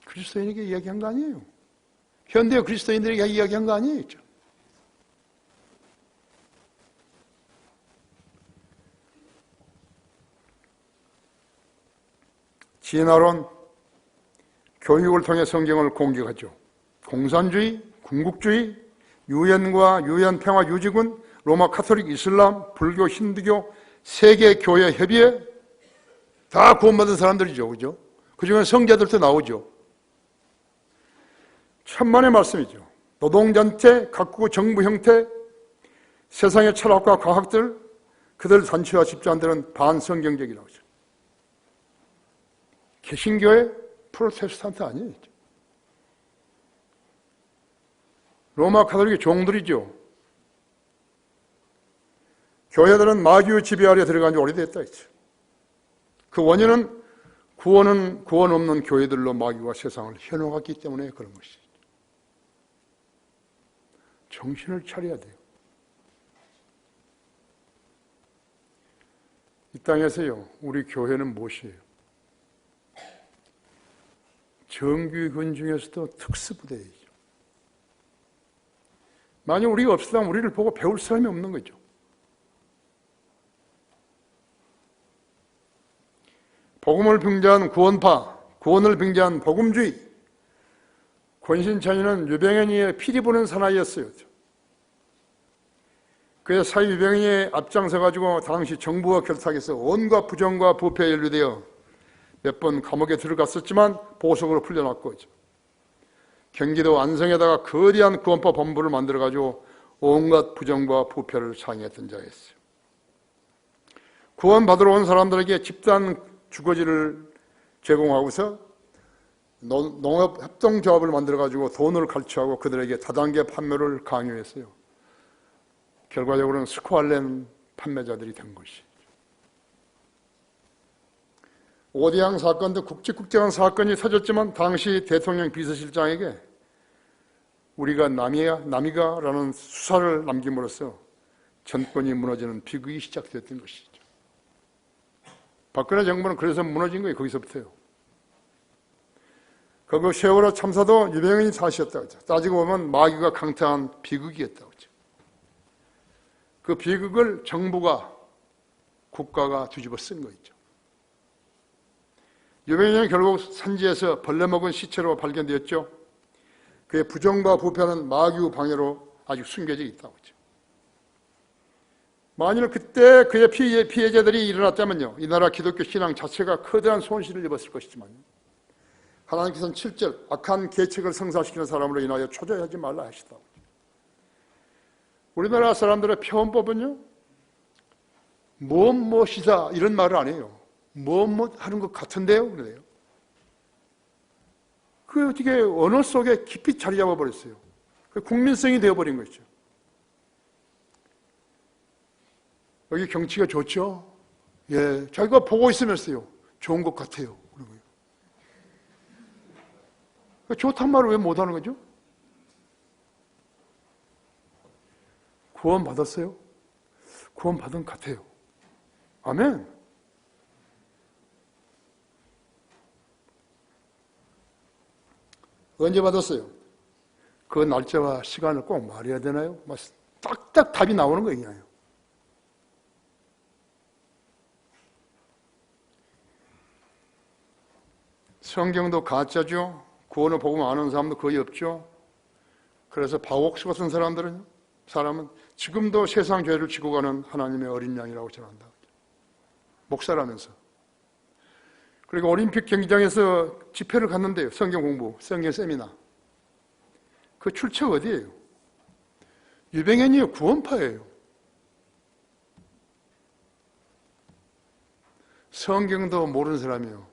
그리스도인에게 이야기한 거 아니에요. 현대 그리스도인들에게 이야기한 거 아니에요. 진화론 교육을 통해 성경을 공격하죠. 공산주의, 궁극주의, 유엔과 유엔 평화 유지군, 로마 카톨릭, 이슬람, 불교, 힌두교, 세계 교회 협의회 다 구원받은 사람들이죠. 그죠? 그 중에 성자들도 나오죠. 천만의 말씀이죠. 노동단체, 각국 정부 형태, 세상의 철학과 과학들, 그들 단체와 집단들은 반성경적이라고 하죠. 개신교회 프로테스탄트 아니에요. 로마 가톨릭의 종들이죠. 교회들은 마귀의 지배 아래 들어간 지 오래됐다 했죠. 그 원인은 구원 없는 교회들로 마귀가 세상을 현혹했기 때문에 그런 것이죠. 정신을 차려야 돼요. 이 땅에서요, 우리 교회는 무엇이에요? 정규군 중에서도 특수부대이죠. 만약 우리가 없으면 우리를 보고 배울 사람이 없는 거죠. 복음을 빙자한 구원파, 구원을 빙자한 복음주의, 권신찬이는 유병현이의 피리 부는 사나이였어요. 그의 사위 유병현이 앞장서가지고 당시 정부와 결탁해서 온갖 부정과 부패에 연루되어 몇 번 감옥에 들어갔었지만 보석으로 풀려났고, 경기도 안성에다가 거대한 구원파 본부를 만들어가지고 온갖 부정과 부패를 상의했던 자였어요. 구원받으러 온 사람들에게 집단 주거지를 제공하고서 농업협동조합을 만들어가지고 돈을 갈취하고 그들에게 다단계 판매를 강요했어요. 결과적으로는 스코알렌 판매자들이 된 것이죠. 오대양 사건도 굵직굵직한 사건이 터졌지만 당시 대통령 비서실장에게 우리가 남이가라는 수사를 남김으로써 정권이 무너지는 비극이 시작됐던 것이죠. 박근혜 정부는 그래서 무너진 거예요. 거기서부터요. 그 세월호 참사도 유병현이 탓이었다고 하죠. 따지고 보면 마귀가 강타한 비극이었다고 하죠. 그 비극을 정부가, 국가가 뒤집어 쓴 거죠. 유병현은 결국 산지에서 벌레 먹은 시체로 발견되었죠. 그의 부정과 부패는 마귀의 방해로 아직 숨겨져 있다고 하죠. 만일 그때 그의 피해자들이 일어났다면요, 이 나라 기독교 신앙 자체가 커다란 손실을 입었을 것이지만 하나님께서는 7절 악한 계책을 성사시키는 사람으로 인하여 초조해하지 말라 하시다. 우리나라 사람들의 표현법은요, 무엇이다 이런 말을 안 해요. 무엇 하는 것 같은데요, 그래요. 그 어떻게 언어 속에 깊이 자리 잡아버렸어요. 그 국민성이 되어버린 거죠. 여기 경치가 좋죠? 예, 자기가 보고 있으면서요, 좋은 것 같아요. 좋단 말을 왜 못하는 거죠? 구원 받았어요? 구원 받은 것 같아요. 아멘. 언제 받았어요? 그 날짜와 시간을 꼭 말해야 되나요? 딱딱 답이 나오는 거예요. 성경도 가짜죠. 구원을 복음 아는 사람도 거의 없죠. 그래서 바옥수 같은 사람은 지금도 세상 죄를 지고 가는 하나님의 어린 양이라고 전한다. 목사라면서. 그리고 올림픽 경기장에서 집회를 갔는데요. 성경 공부, 성경 세미나. 그 출처가 어디예요? 유병현이에요. 구원파예요. 성경도 모르는 사람이에요.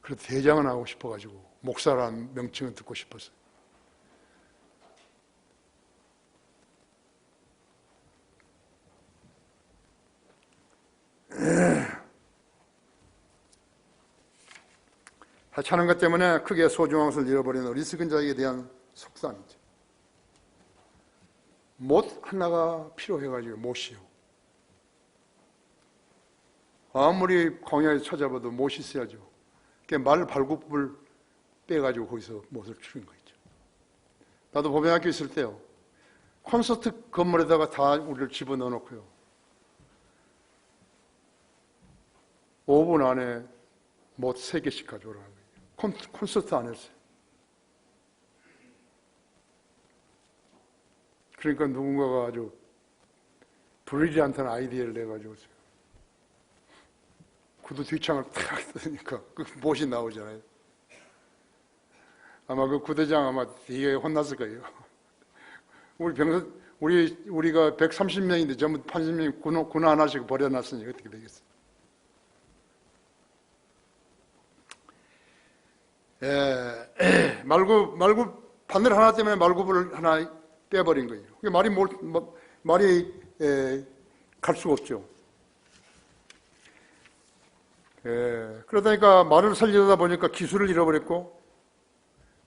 그래도 대장은 하고 싶어가지고 목사라는 명칭을 듣고 싶었어요. 하찮은 것 때문에 크게 소중한 것을 잃어버리는 어리석은 자에게 대한 속상이죠. 못 하나가 필요해가지고 못이요. 아무리 광야에서 찾아봐도 못이 있어야죠. 말 발굽을 빼가지고 거기서 못을 추는 거죠. 나도 보병학교 있을 때요, 콘서트 건물에다가 다 우리를 집어넣어 놓고요, 5분 안에 못 3개씩 가져오라는 거예요. 콘서트 안 했어요. 그러니까 누군가가 아주 브릴리언트한 아이디어를 내가지고 구두 뒷창을 탁 뜨니까 그 못이 나오잖아요. 아마 그 구대장 아마 되게 혼났을 거예요. 우리가 130명인데 전부 80명이 군화 하나씩 버려놨으니 어떻게 되겠어요? 말구 바늘 하나 때문에 말굽을 하나 빼버린 거예요. 말이 갈 수가 없죠. 그러다니까 말을 살리다 보니까 기술을 잃어버렸고,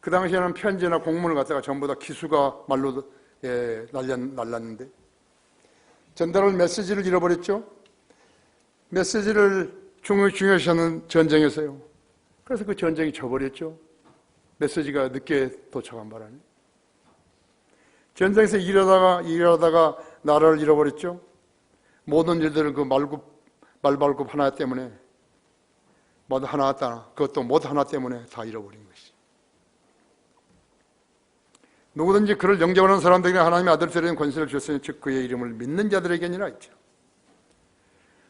그 당시에는 편지나 공문을 갖다가 전부 다 기수가 말로 날랐는데, 전달할 메시지를 잃어버렸죠. 메시지를 중요시하는 전쟁에서요. 그래서 그 전쟁이 져버렸죠. 메시지가 늦게 도착한 바람에. 전쟁에서 일하다가 나라를 잃어버렸죠. 모든 일들은 그 말발굽 하나 때문에, 그것도 못 하나 때문에 다 잃어버린 것이. 누구든지 그를 영접하는 사람들에게 하나님의 아들 되는 권세를 주셨으니 즉 그의 이름을 믿는 자들에게니라 했죠.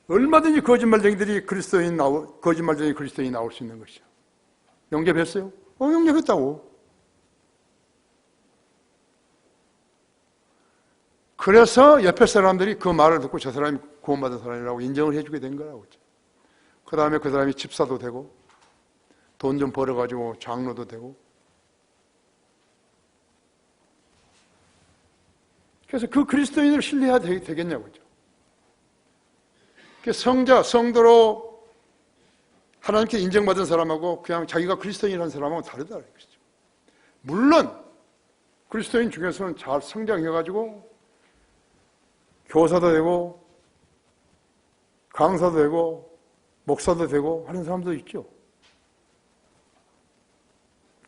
얼마든지 거짓말쟁이 그리스도인이 나올 수 있는 것이죠. 영접했어요? 영접했다고. 그래서 옆에 사람들이 그 말을 듣고 저 사람이 구원받은 사람이라고 인정을 해주게 된 거라고. 그 다음에 그 사람이 집사도 되고 돈 좀 벌어가지고 장로도 되고. 그래서 그 그리스도인을 신뢰해야 되겠냐고죠. 성도로 하나님께 인정받은 사람하고 그냥 자기가 그리스도인이라는 사람하고 다르다는 것이죠. 물론 그리스도인 중에서는 잘 성장해가지고 교사도 되고 강사도 되고 목사도 되고 하는 사람도 있죠.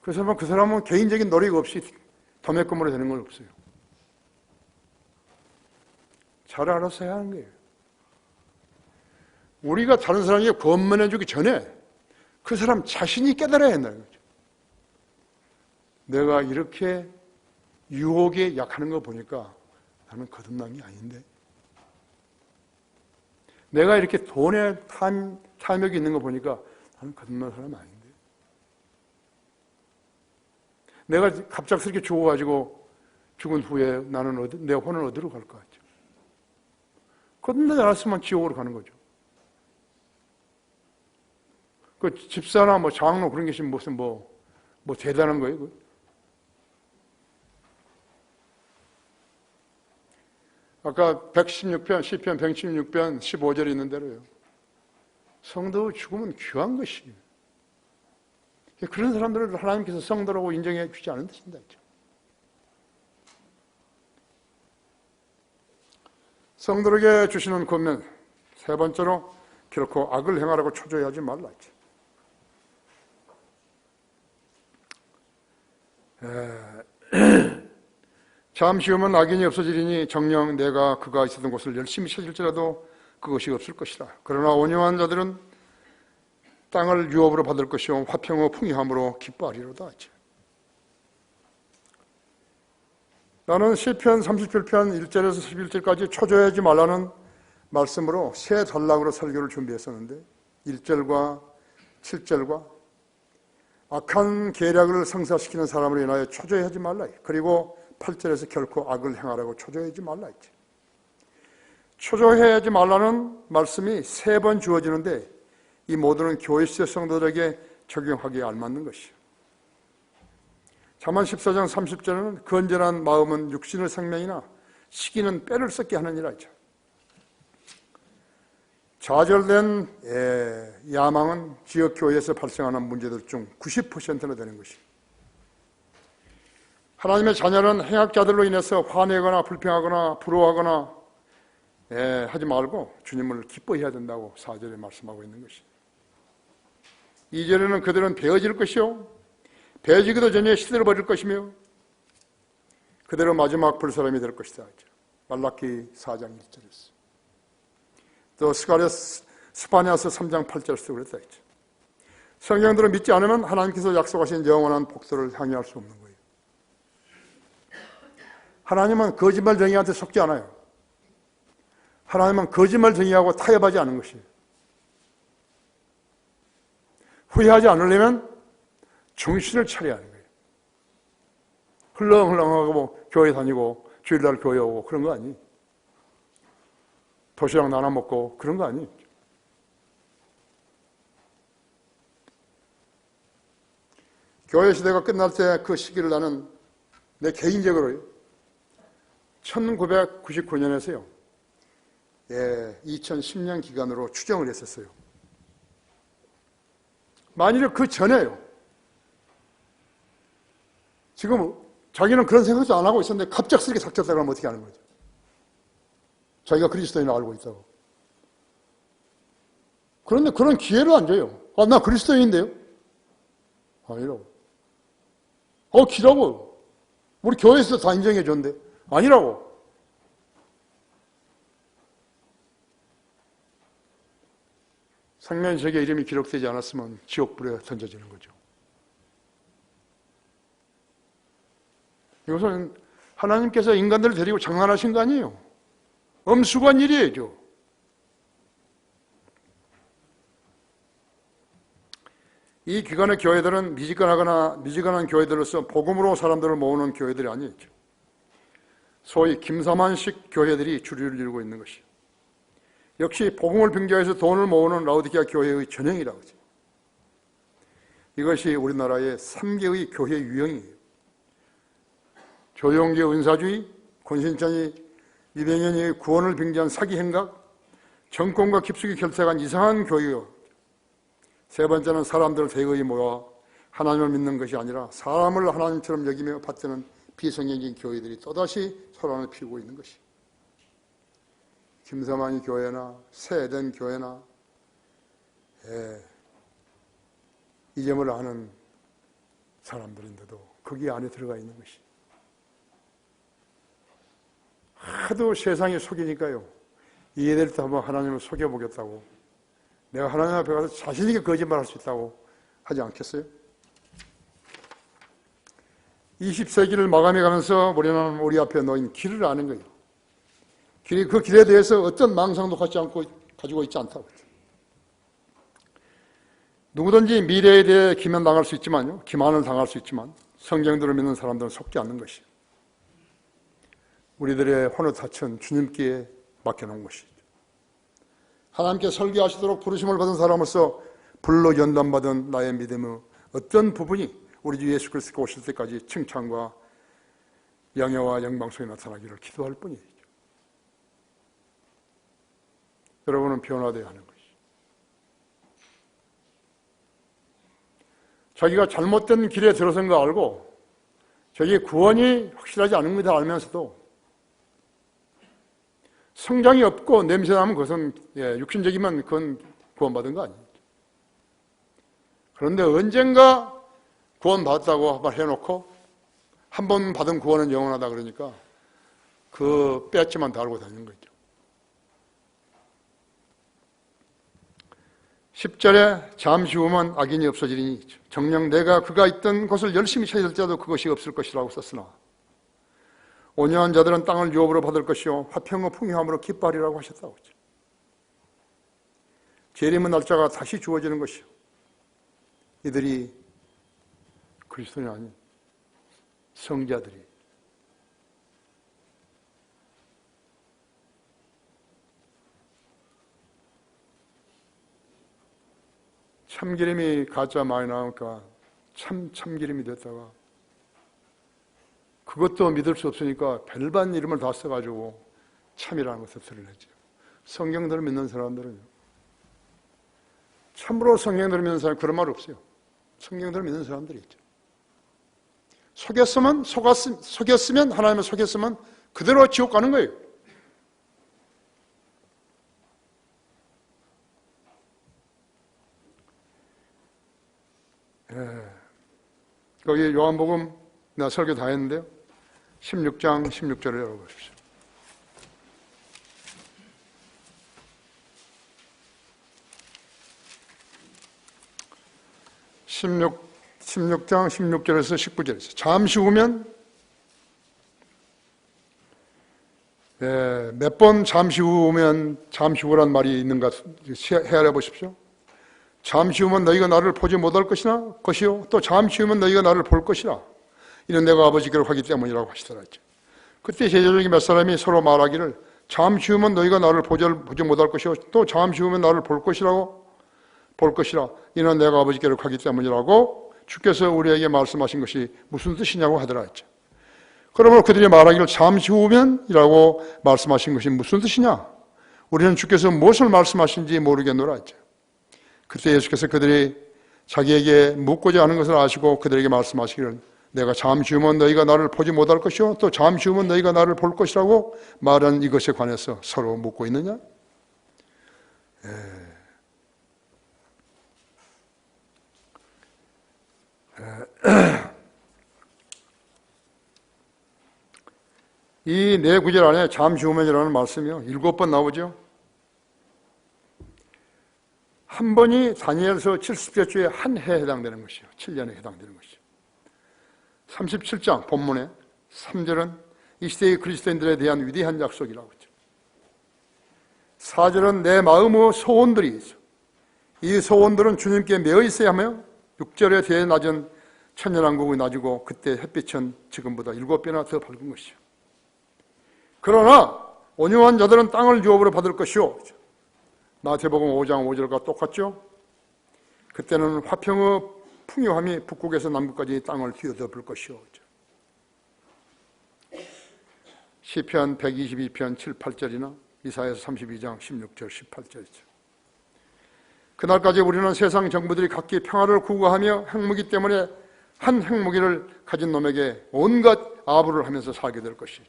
그래서 그 사람은 개인적인 노력 없이 도매금으로 되는 건 없어요. 잘 알아서 해야 하는 거예요. 우리가 다른 사람에게 권면해주기 전에 그 사람 자신이 깨달아야 한다는 거죠. 내가 이렇게 유혹에 약하는 거 보니까 나는 거듭남이 아닌데, 내가 이렇게 돈에 탐욕이 있는 거 보니까 나는 거듭난 사람 아닌데, 내가 갑작스럽게 죽어가지고 죽은 후에 나는 내 혼은 어디로 갈 것 같죠? 거듭나지 않았으면 지옥으로 가는 거죠. 그 집사나 장로 그런 게 무슨 대단한 거예요? 아까 116편, 시편 116편 15절에 있는 대로요. 성도의 죽음은 귀한 것이에요. 그런 사람들을 하나님께서 성도라고 인정해 주지 않은 뜻입니다. 성도에게 주시는 권면, 세 번째로 결코 악을 행하라고 초조해하지 말라. 잠시 후면 악인이 없어지리니 정녕 내가 그가 있었던 곳을 열심히 찾을지라도 그것이 없을 것이라. 그러나 온유한 자들은 땅을 유업으로 받을 것이요 화평의 풍요함으로 기뻐하리로다. 나는 시편 37편 1절에서 11절까지 초조해하지 말라는 말씀으로 세 단락으로 설교를 준비했었는데 1절과 7절과 악한 계략을 성사시키는 사람으로 인하여 초조해하지 말라. 그리고 8절에서 결코 악을 행하라고 초조해하지 말라. 초조해하지 말라는 말씀이 3번 주어지는데 이 모두는 교회 시대 성도들에게 적용하기에 알맞는 것이에요. 잠언 14장 30절에는 건전한 마음은 육신의 생명이나 시기는 뼈를 썩게 하느니라. 좌절된 야망은 지역 교회에서 발생하는 문제들 중 90%나 되는 것이에요. 하나님의 자녀는 행악자들로 인해서 화내거나 불평하거나 부러워하거나 하지 말고 주님을 기뻐해야 된다고 4절에 말씀하고 있는 것이에요. 2절에는 그들은 베어질 것이요 베어지기도 전에 시들어버릴 것이며 그대로 마지막 불사람이 될 것이다. 말라기 4장 1절에서 또 스파냐서 3장 8절에서 그랬다 했죠. 성경대로 믿지 않으면 하나님께서 약속하신 영원한 복도를 향유할 수 없는 거예요. 하나님은 거짓말쟁이한테 속지 않아요. 하나님은 거짓말쟁이하고 타협하지 않은 것이에요. 후회하지 않으려면 정신을 차려야 하는 거예요. 흘렁흘렁하고 뭐 교회 다니고 주일날 교회 오고 그런 거 아니? 도시락 나눠 먹고 그런 거 아니? 교회 시대가 끝날 때 그 시기를 나는 내 개인적으로 1999년에서요. 2010년 기간으로 추정을 했었어요. 만일에 그 전에요. 지금 자기는 그런 생각도 안 하고 있었는데 갑작스럽게 닥쳤다고 하면 어떻게 하는 거죠? 자기가 그리스도인을 알고 있다고. 그런데 그런 기회를 안 줘요. 나 그리스도인인데요? 아니라고. 기라고. 우리 교회에서 다 인정해 줬는데. 아니라고. 생명책에 이름이 기록되지 않았으면 지옥불에 던져지는 거죠. 이것은 하나님께서 인간들을 데리고 장난하신 거 아니에요. 엄숙한 일이에요. 이 기간의 교회들은 미지근한 교회들로서 복음으로 사람들을 모으는 교회들이 아니죠. 소위 김사만식 교회들이 주류를 이루고 있는 것이요. 역시 복음을 빙자해서 돈을 모으는 라오디게아 교회의 전형이라고 하죠. 이것이 우리나라의 3개의 교회 유형이에요. 조용기의 은사주의, 권신찬이 200년의 구원을 빙자한 사기 행각, 정권과 깊숙이 결탁한 이상한 교회요. 세 번째는 사람들을 대거히 모아 하나님을 믿는 것이 아니라 사람을 하나님처럼 여기며 받드는 비성경적인 교회들이 또다시 소란을 피우고 있는 것이. 김서만이 교회나 새 에덴 교회나 이 점을 아는 사람들인데도 거기 안에 들어가 있는 것이. 하도 세상이 속이니까요. 이해될 때 한번 하나님을 속여보겠다고, 내가 하나님 앞에 가서 자신있게 거짓말할 수 있다고 하지 않겠어요? 20세기를 마감해가면서 우리는 우리 앞에 놓인 길을 아는 거예요. 그 길에 대해서 어떤 망상도 가지고 있지 않다고. 누구든지 미래에 대해 기면당할 수 있지만요, 기만을 당할 수 있지만 성경들을 믿는 사람들은 속지 않는 것이에요. 우리들의 혼을 다친 주님께 맡겨놓은 것이죠. 하나님께 설교하시도록 부르심을 받은 사람으로서 불로 연단받은 나의 믿음의 어떤 부분이 우리 주 예수 그리스도가 오실 때까지 칭찬과 영예와 영광 속에 나타나기를 기도할 뿐이죠. 여러분은 변화되어야 하는 것이죠. 자기가 잘못된 길에 들어선 거 알고 저게 구원이 확실하지 않은 것을 알면서도 성장이 없고 냄새나면 그것은 육신적이면 그건 구원받은 거 아니에요. 그런데 언젠가 구원받았다고 한번 해놓고 한 번 받은 구원은 영원하다 그러니까 그 배지만 달고 다니는 거죠. 10절에 잠시 후면 악인이 없어지리니 정녕 내가 그가 있던 곳을 열심히 찾을지라도 그것이 없을 것이라고 썼으나 온유한 자들은 땅을 유업으로 받을 것이요 화평과 풍요함으로 기뻐하리라고 하셨다고 했죠. 재림의 날짜가 다시 주어지는 것이요. 이들이 그리스도인이 아닌 성자들이 참기름이 가짜 많이 나오니까 참기름이 됐다가 그것도 믿을 수 없으니까 별반 이름을 다 써가지고 참이라는 것을 드러냈죠. 성경들을 믿는 사람들은요, 참으로 성경들을 믿는 사람 그런 말 없어요. 성경들을 믿는 사람들이 있죠. 속였으면 하나님을 속였으면 그대로 지옥 가는 거예요. 거기 요한복음 내가 설교 다 했는데요. 16장 16절을 열어보십시오. 16장 16절에서 19절에서 잠시 후면 몇 번 잠시 후면 잠시 후란 말이 있는가 헤아려 보십시오. 잠시 후면 너희가 나를 보지 못할 것이요 또 잠시 후면 너희가 나를 볼 것이라. 이는 내가 아버지께로 가기 때문이라고 하시더라. 그때 제자중에 몇 사람이 서로 말하기를 잠시 후면 너희가 나를 보지 못할 것이요 또 잠시 후면 나를 볼 것이라 이는 내가 아버지께로 가기 때문이라고 주께서 우리에게 말씀하신 것이 무슨 뜻이냐고 하더라 했죠. 그러므로 그들이 말하기를 잠시 후면이라고 말씀하신 것이 무슨 뜻이냐? 우리는 주께서 무엇을 말씀하신지 모르겠노라 했죠. 그때 예수께서 그들이 자기에게 묻고자 하는 것을 아시고 그들에게 말씀하시기를 내가 잠시 후면 너희가 나를 보지 못할 것이요 또 잠시 후면 너희가 나를 볼 것이라고 말한 이것에 관해서 서로 묻고 있느냐? 이 네 구절 안에 잠시 후면이라는 말씀이요 7번 나오죠. 한 번이 다니엘서 70여 주의 한 해에 해당되는 것이요 7년에 해당되는 것이요 37장 본문에 3절은 이 시대의 그리스도인들에 대한 위대한 약속이라고 했죠. 4절은 내 마음의 소원들이 있어. 이 소원들은 주님께 매어 있어야 하며 6절에 대해 낮은 천년왕국이 낮이고 그때 햇빛은 지금보다 7배나 더 밝은 것이요. 그러나 온유한 자들은 땅을 유업으로 받을 것이요. 마태복음 5장 5절과 똑같죠. 그때는 화평의 풍요함이 북극에서 남극까지 땅을 뒤덮을 것이요. 시편 122편 7, 8절이나 이사야서 32장 16절 18절이죠. 그날까지 우리는 세상 정부들이 각기 평화를 구가하며 핵무기 때문에 한 핵무기를 가진 놈에게 온갖 아부를 하면서 살게 될 것이죠.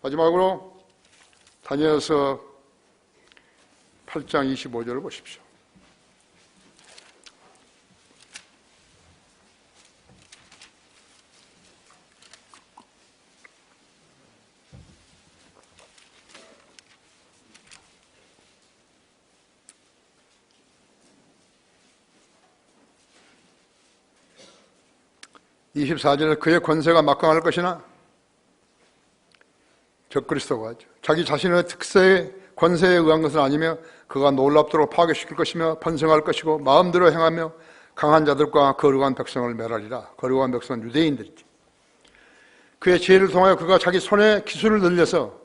마지막으로 다니엘서 8장 25절을 보십시오. (24절에) 그의 권세가 막강할 것이나 적그리스도가 하죠. 자기 자신의 특세의 권세에 의한 것은 아니며 그가 놀랍도록 파괴시킬 것이며 번성할 것이고 마음대로 행하며 강한 자들과 거룩한 백성을 멸하리라. 거룩한 백성은 유대인들이지. 그의 지혜를 통하여 그가 자기 손에 기술을 늘려서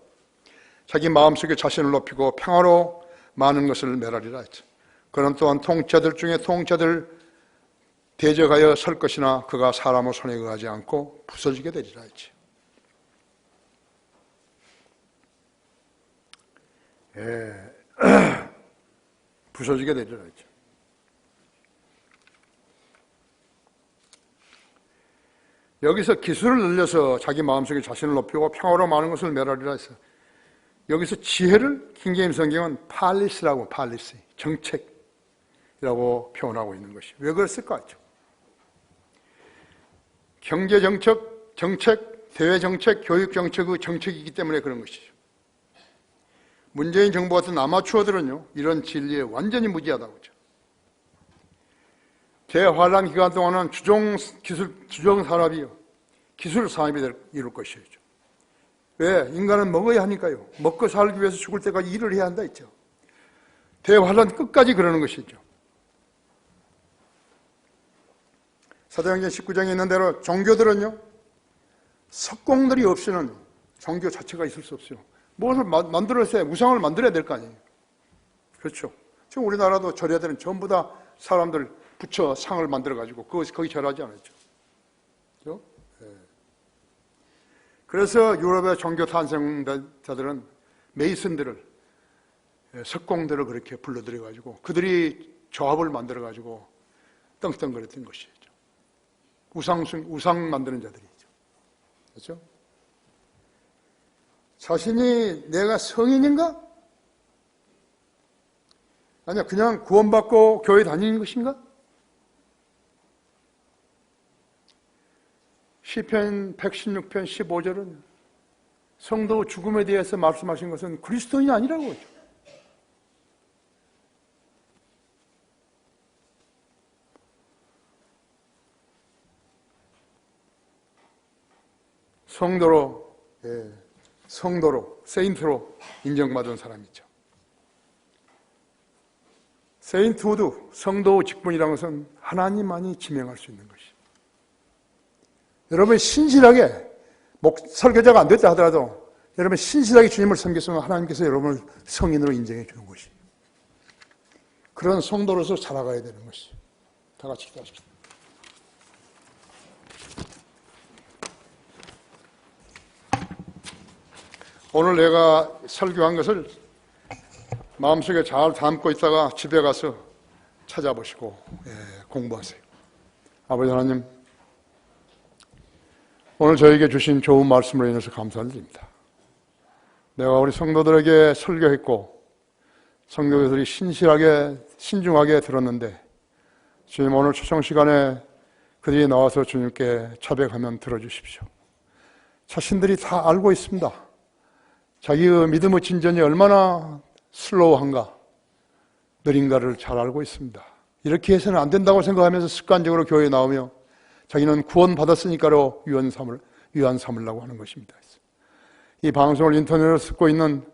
자기 마음속에 자신을 높이고 평화로 많은 것을 멸하리라 했죠. 그는 또한 통치자들 중에 통치자들 대적하여 설 것이나 그가 사람의 손에 의하지 않고 부서지게 되리라 했지. 부서지게 되리라 했죠. 여기서 기술을 늘려서 자기 마음속에 자신을 높이고 평화로 많은 것을 멸하리라 해서 여기서 지혜를 킹제임스 성경은 팔리스라고 팔리스 정책이라고 표현하고 있는 것이 왜 그랬을까? 경제정책, 정책, 대외정책, 교육정책의 정책이기 때문에 그런 것이죠. 문재인 정부 같은 아마추어들은요 이런 진리에 완전히 무지하다고 하죠. 대환란 기간 동안은 주종 산업이요 기술 산업이 이룰 것이죠. 왜? 인간은 먹어야 하니까요. 먹고 살기 위해서 죽을 때까지 일을 해야 한다 했죠. 대환란 끝까지 그러는 것이죠. 사도행전 19장에 있는 대로 종교들은요 석공들이 없이는 종교 자체가 있을 수 없어요. 무엇을 만들어서 우상을 만들어야 될 거 아니에요. 그렇죠. 지금 우리나라도 절야들은 전부 다 사람들 부처 상을 만들어가지고 거기 절하지 않았죠. 그렇죠? 네. 그래서 유럽의 종교 탄생자들은 메이슨들을 석공들을 그렇게 불러들여가지고 그들이 조합을 만들어가지고 떵떵거렸던 것이죠. 우상 만드는 자들이죠. 그렇죠? 자신이 내가 성인인가? 아니야, 그냥 구원받고 교회 다니는 것인가? 시편 116편 15절은 성도 죽음에 대해서 말씀하신 것은 그리스도인이 아니라고 하죠. 성도로, 세인트로 인정받은 사람이죠. 세인트후드, 성도 직분이라는 것은 하나님만이 지명할 수 있는 것입니다. 여러분 신실하게 설교자가 안 됐다 하더라도 여러분 신실하게 주님을 섬겼으면 하나님께서 여러분을 성인으로 인정해 주는 것이 그런 성도로서 살아가야 되는 것이. 다 같이 기도하십시다. 오늘 내가 설교한 것을 마음속에 잘 담고 있다가 집에 가서 찾아보시고 공부하세요. 아버지 하나님, 오늘 저에게 주신 좋은 말씀으로 인해서 감사를 드립니다. 내가 우리 성도들에게 설교했고 성도들이 신중하게 들었는데 주님 오늘 초청 시간에 그들이 나와서 주님께 자백하면 들어주십시오. 자신들이 다 알고 있습니다. 자기의 믿음의 진전이 얼마나 슬로우한가, 느린가를 잘 알고 있습니다. 이렇게 해서는 안 된다고 생각하면서 습관적으로 교회에 나오며 자기는 구원 받았으니까로 유한 삼으려고 하는 것입니다. 이 방송을 인터넷으로 듣고 있는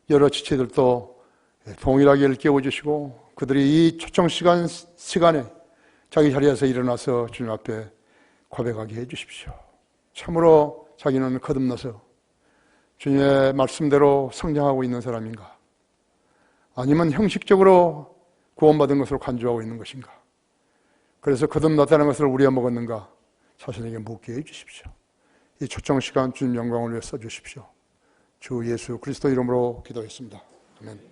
여러 지체들도 동일하게 일깨워 주시고 그들이 이 초청 시간에 자기 자리에서 일어나서 주님 앞에 고백하게 해 주십시오. 참으로 자기는 거듭나서 주님의 말씀대로 성장하고 있는 사람인가? 아니면 형식적으로 구원받은 것으로 간주하고 있는 것인가? 그래서 거듭났다는 것을 우려먹었는가? 자신에게 묻게 해 주십시오. 이 초청 시간 주님 영광을 위해 써주십시오. 주 예수 그리스도 이름으로 기도했습니다. 아멘.